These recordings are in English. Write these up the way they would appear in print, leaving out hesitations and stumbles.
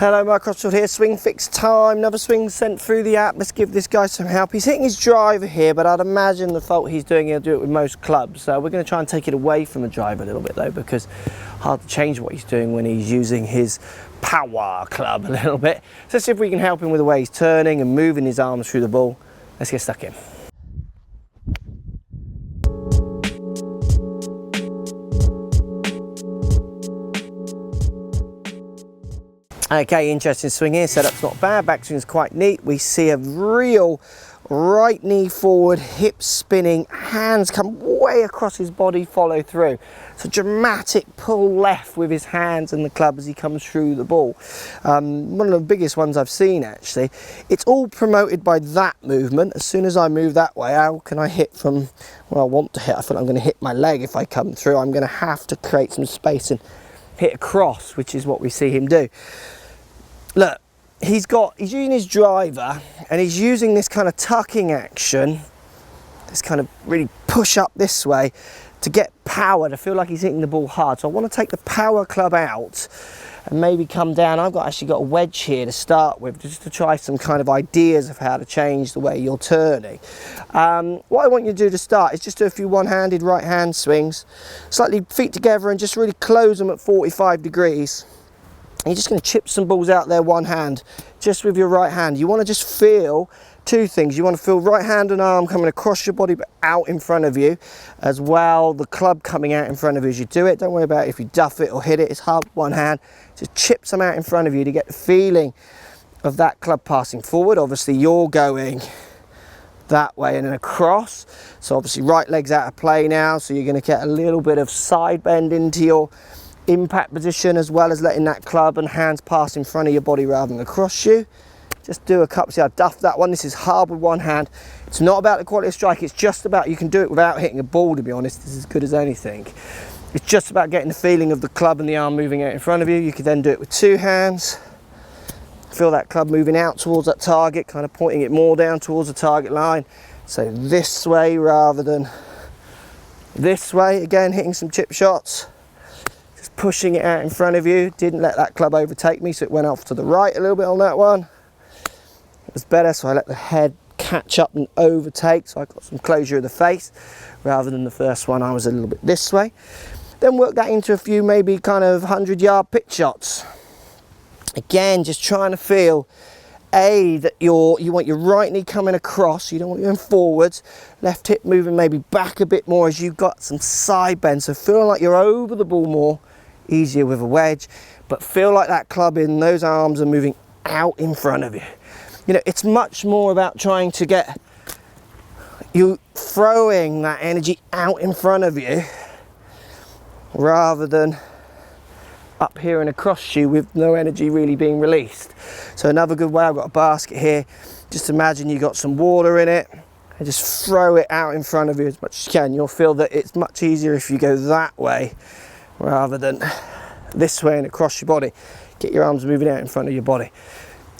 Hello, Mark Crossfield here, swing fix time, another swing sent through the app. Let's give this guy some help. He's hitting his driver here, but I'd imagine the fault he's doing, he'll do it with most clubs. So we're going to try and take it away from the driver a little bit though, because hard to change what he's doing when he's using his power club a little bit. So let's see if we can help him with the way he's turning and moving his arms through the ball. Let's get stuck in. Okay, interesting swing here, setup's not bad, backswing's quite neat. We see a real right knee forward, hip spinning, hands come way across his body, follow through. It's a dramatic pull left with his hands and the club as he comes through the ball. One of the biggest ones I've seen actually. It's all promoted by that movement. As soon as I move that way, how can I hit from where I want to hit? I feel like I'm going to hit my leg if I come through. I'm going to have to create some space and hit across, which is what we see him do. Look, he's using his driver and he's using this kind of tucking action, this kind of really push up this way to get power, to feel like he's hitting the ball hard. So I want to take the power club out and maybe come down. I've actually got a wedge here to start with, just to try some kind of ideas of how to change the way you're turning. What I want you to do to start is just do a few one-handed right hand swings, slightly feet together and just really close them at 45 degrees. You're just going to chip some balls out there one hand, just with your right hand. You want to just feel two things. You want to feel right hand and arm coming across your body but out in front of you, as well the club coming out in front of you as you do it. Don't worry about if you duff it or hit it. It's hard with one hand. Just chip some out in front of you to get the feeling of that club passing forward. Obviously you're going that way and then across. So obviously right leg's out of play now. So you're going to get a little bit of side bend into your impact position, as well as letting that club and hands pass in front of your body rather than across you. Just do a couple. See, I duffed that one. This is hard with one hand. It's not about the quality of strike, it's just about, you can do it without hitting a ball, to be honest. This is as good as anything. It's just about getting the feeling of the club and the arm moving out in front of you. You could then do it with two hands. Feel that club moving out towards that target, kind of pointing it more down towards the target line. So this way rather than this way. Again, hitting some chip shots. Just pushing it out in front of you. Didn't let that club overtake me, so it went off to the right a little bit on that one. It was better, so I let the head catch up and overtake, so I got some closure of the face, rather than the first one I was a little bit this way. Then work that into a few maybe kind of 100-yard pitch shots. Again, just trying to feel that you want your right knee coming across, you don't want you going forwards, left hip moving maybe back a bit more as you've got some side bend, so feeling like you're over the ball more, easier with a wedge, but feel like that club in those arms are moving out in front of you. You know, it's much more about trying to get you throwing that energy out in front of you rather than up here and across you with no energy really being released. So another good way, I've got a basket here. Just imagine you got some water in it and just throw it out in front of you as much as you can. You'll feel that it's much easier if you go that way rather than this way and across your body. Get your arms moving out in front of your body.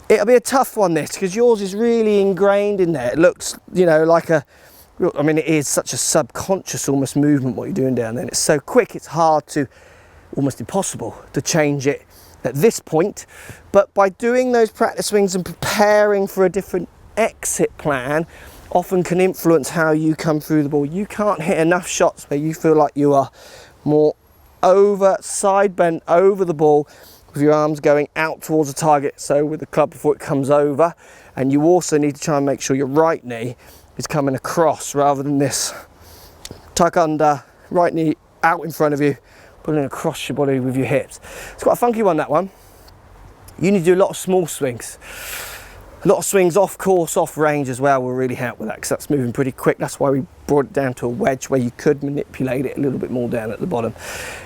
It'll be a tough one, this, because yours is really ingrained in there. It looks, you know, like a, I mean, it is such a subconscious almost movement what you're doing down there. And it's so quick, it's hard to, almost impossible to change it at this point. But by doing those practice swings and preparing for a different exit plan often can influence how you come through the ball. You can't hit enough shots where you feel like you are more over, side bent over the ball with your arms going out towards the target, so with the club before it comes over. And you also need to try and make sure your right knee is coming across rather than this tuck under, right knee out in front of you, pulling across your body with your hips. It's quite a funky one, that one. You need to do a lot of small swings. A lot of swings off course, off range as well will really help with that, because that's moving pretty quick. That's why we brought it down to a wedge where you could manipulate it a little bit more down at the bottom.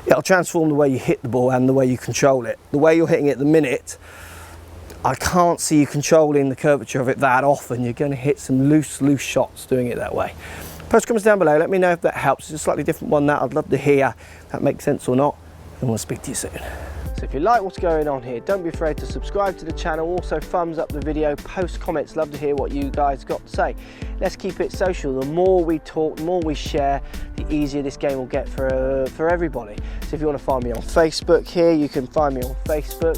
It'll transform the way you hit the ball and the way you control it. The way you're hitting it at the minute, I can't see you controlling the curvature of it that often. You're going to hit some loose shots doing it that way. Post comments down below, let me know if that helps. It's a slightly different one that I'd love to hear if that makes sense or not, and we'll speak to you soon. So if you like what's going on here, don't be afraid to subscribe to the channel. Also thumbs up the video, post comments, love to hear what you guys got to say. Let's keep it social. The more we talk, the more we share, the easier this game will get for everybody. So if you want to find me on Facebook here, you can find me on Facebook.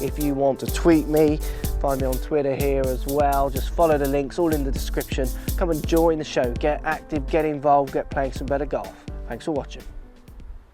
If you want to tweet me, find me on Twitter here as well. Just follow the links, all in the description. Come and join the show, get active, get involved, get playing some better golf. Thanks for watching.